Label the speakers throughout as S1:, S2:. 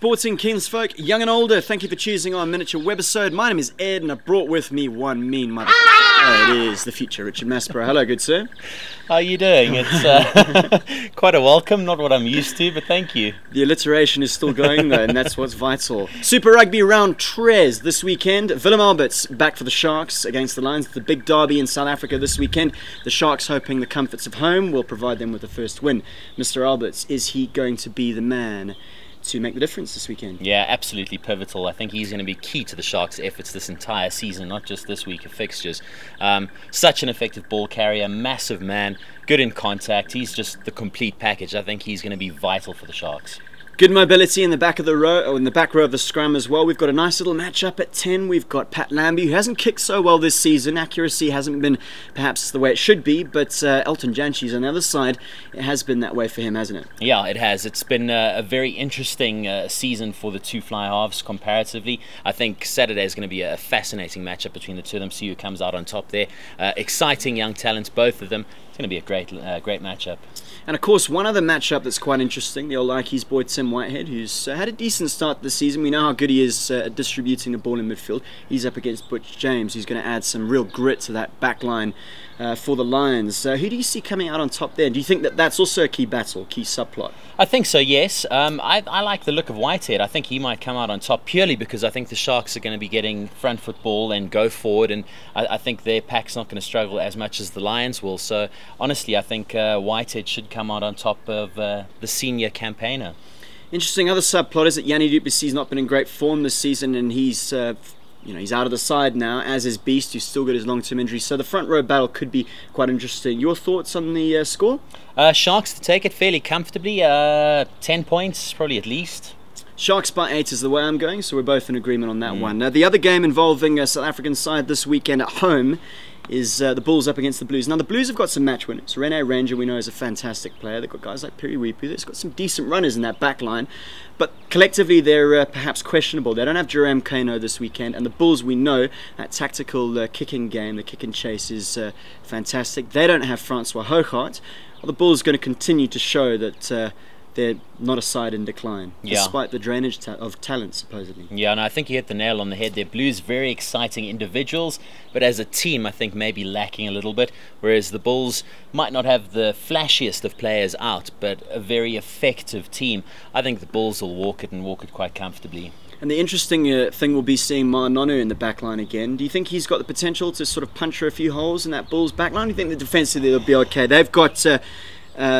S1: sporting kinsfolk, young and older, thank you for choosing our miniature webisode. My name is Ed and I brought with me one mean mother. It is the future Richard Maspero. Hello, good sir.
S2: How are you doing? It's quite a welcome, not what I'm used to, but thank you.
S1: The alliteration is still going though, and that's what's vital. Super Rugby Round Tres this weekend. Willem Albert's back for the Sharks against the Lions. The big derby in South Africa this weekend. The Sharks hoping the comforts of home will provide them with the first win. Mr. Alberts, is he going to be the man to make the difference this weekend?
S2: Yeah, absolutely pivotal. I think he's going to be key to the Sharks' efforts this entire season, not just this week of fixtures. Such an effective ball carrier, massive man, good in contact. He's just the complete package. I think he's going to be vital for the Sharks.
S1: Good mobility in the back of the row, or in the back row of the scrum as well. We've got a nice little matchup at 10. We've got Pat Lambie, who hasn't kicked so well this season. Accuracy hasn't been perhaps the way it should be, but Elton Janchi's on the other side. It has been that way for him, hasn't it?
S2: Yeah, it has. It's been a very interesting season for the two fly halves comparatively. I think Saturday is going to be a fascinating matchup between the two of them. See who comes out on top there. Exciting young talents, both of them. It's going to be a great matchup.
S1: And of course, one other matchup that's quite interesting, the old Likey's boy Tim Whitehead, who's had a decent start this season. We know how good he is at distributing the ball in midfield. He's up against Butch James, who's going to add some real grit to that back line for the Lions. Who do you see coming out on top there? Do you think that that's also a key battle, key subplot?
S2: I think so, yes. I like the look of Whitehead. I think he might come out on top purely because I think the Sharks are going to be getting front foot ball and go forward, and I think their pack's not going to struggle as much as the Lions will. So honestly, I think Whitehead should come out on top of the senior campaigner.
S1: Interesting other subplot is that Yanni du Plessis has not been in great form this season, and he's he's out of the side now, as is Beast, who's still got his long-term injury. So the front row battle could be quite interesting. Your thoughts on the score?
S2: Sharks to take it fairly comfortably. 10 points, probably at least.
S1: Sharks by 8 is the way I'm going, so we're both in agreement on that one. Now, the other game involving a South African side this weekend at home is the Bulls up against the Blues. Now, the Blues have got some match winners. Rene Ranger, we know, is a fantastic player. They've got guys like Piri Weepu. They've got some decent runners in that back line. But collectively, they're perhaps questionable. They don't have Jerome Kano this weekend. And the Bulls, we know, that tactical kicking game, the kick and chase, is fantastic. They don't have Francois Hougaard. Well, the Bulls are going to continue to show that they're not a side in decline, despite the drainage of talent, supposedly. Yeah,
S2: and I think you hit the nail on the head there. Blues, very exciting individuals, but as a team, I think maybe lacking a little bit, whereas the Bulls might not have the flashiest of players out, but a very effective team. I think the Bulls will walk it, and walk it quite comfortably.
S1: And the interesting thing will be seeing Ma Nonu in the back line again. Do you think he's got the potential to sort of puncture a few holes in that Bulls back line? Do you think the defensively they'll be okay? They've got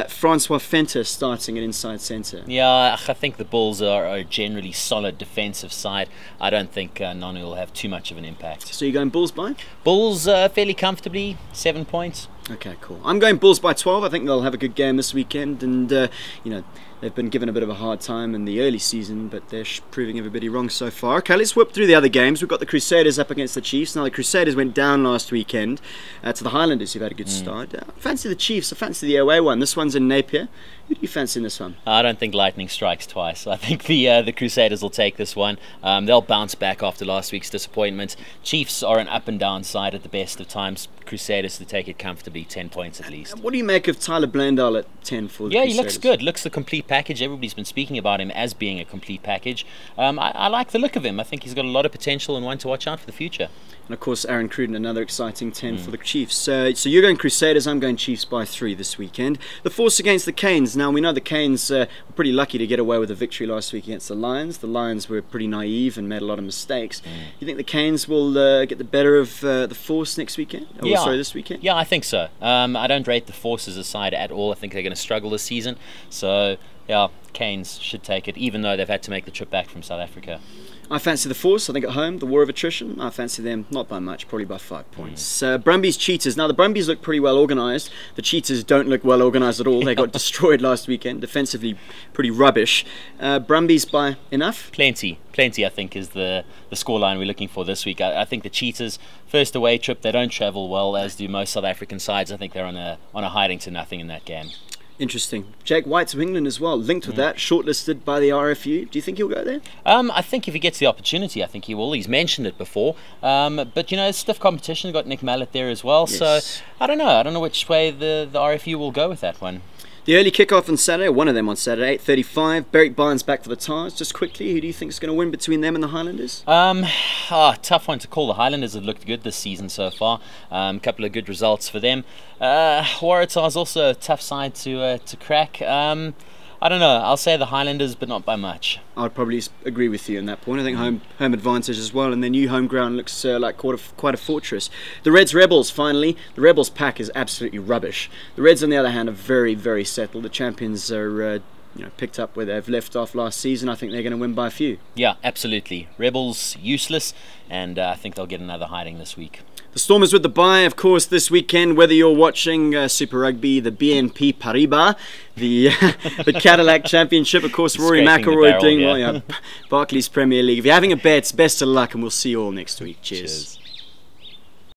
S1: Francois Fenter starting at inside centre.
S2: Yeah, I think the Bulls are a generally solid defensive side. I don't think Nonu will have too much of an impact.
S1: So you're going Bulls by?
S2: Bulls fairly comfortably, 7 points.
S1: Okay, cool. I'm going Bulls by 12. I think they'll have a good game this weekend, and they've been given a bit of a hard time in the early season, but they're proving everybody wrong so far. Okay, let's whip through the other games. We've got the Crusaders up against the Chiefs. Now, the Crusaders went down last weekend to the Highlanders, who've had a good start. I fancy the Chiefs. I fancy the away one. This one's in Napier. Who do you fancy in this one?
S2: I don't think lightning strikes twice. I think the Crusaders will take this one. They'll bounce back after last week's disappointment. Chiefs are an up and down side at the best of times. Crusaders to take it comfortably, 10 points at least.
S1: What do you make of Tyler Blandale at 10 for the Crusaders?
S2: He looks good. Looks the complete package. Everybody's been speaking about him as being a complete package. I like the look of him. I think he's got a lot of potential and one to watch out for the future.
S1: And of course, Aaron Cruden, another exciting 10 for the Chiefs. So you're going Crusaders, I'm going Chiefs by 3 this weekend. The Force against the Canes. Now, we know the Canes were pretty lucky to get away with a victory last week against the Lions. The Lions were pretty naive and made a lot of mistakes. You think the Canes will get the better of the Force next weekend? This weekend?
S2: Yeah, I think so. I don't rate the Force as a side at all. I think they're going to struggle this season. So, yeah, Canes should take it, even though they've had to make the trip back from South Africa.
S1: I fancy the Force. I think at home, the war of attrition, I fancy them not by much, probably by 5 points. Brumbies Cheetahs. Now, the Brumbies look pretty well organised. The Cheetahs don't look well organised at all. They got destroyed last weekend. Defensively, pretty rubbish. Brumbies by enough?
S2: Plenty, I think, is the scoreline we're looking for this week. I think the Cheetahs, first away trip, they don't travel well, as do most South African sides. I think they're on a hiding to nothing in that game.
S1: Interesting. Jake White's of England as well, linked with that, shortlisted by the RFU. Do you think he'll go there?
S2: I think if he gets the opportunity, I think he will. He's mentioned it before. But, it's stiff competition. Got Nick Mallett there as well. Yes. So, I don't know. I don't know which way the RFU will go with that one.
S1: The early kickoff on Saturday, one of them on Saturday, 8:35. Berwick Barnes back for the Tars. Just quickly, who do you think is going to win between them and the Highlanders?
S2: Tough one to call. The Highlanders have looked good this season so far. A couple of good results for them. Waratah's also a tough side to crack. I don't know. I'll say the Highlanders, but not by much.
S1: I'd probably agree with you on that point. I think home advantage as well, and their new home ground looks like quite a fortress. The Reds Rebels, finally. The Rebels pack is absolutely rubbish. The Reds, on the other hand, are very, very settled. The champions are picked up where they've left off last season. I think they're going to win by a few.
S2: Yeah, absolutely. Rebels useless, and I think they'll get another hiding this week.
S1: The Stormers with the bye, of course, this weekend, whether you're watching Super Rugby, the BNP Paribas, the Cadillac Championship, of course, Rory McIlroy doing well, Barclays Premier League. If you're having a bet, best of luck, and we'll see you all next week. Cheers.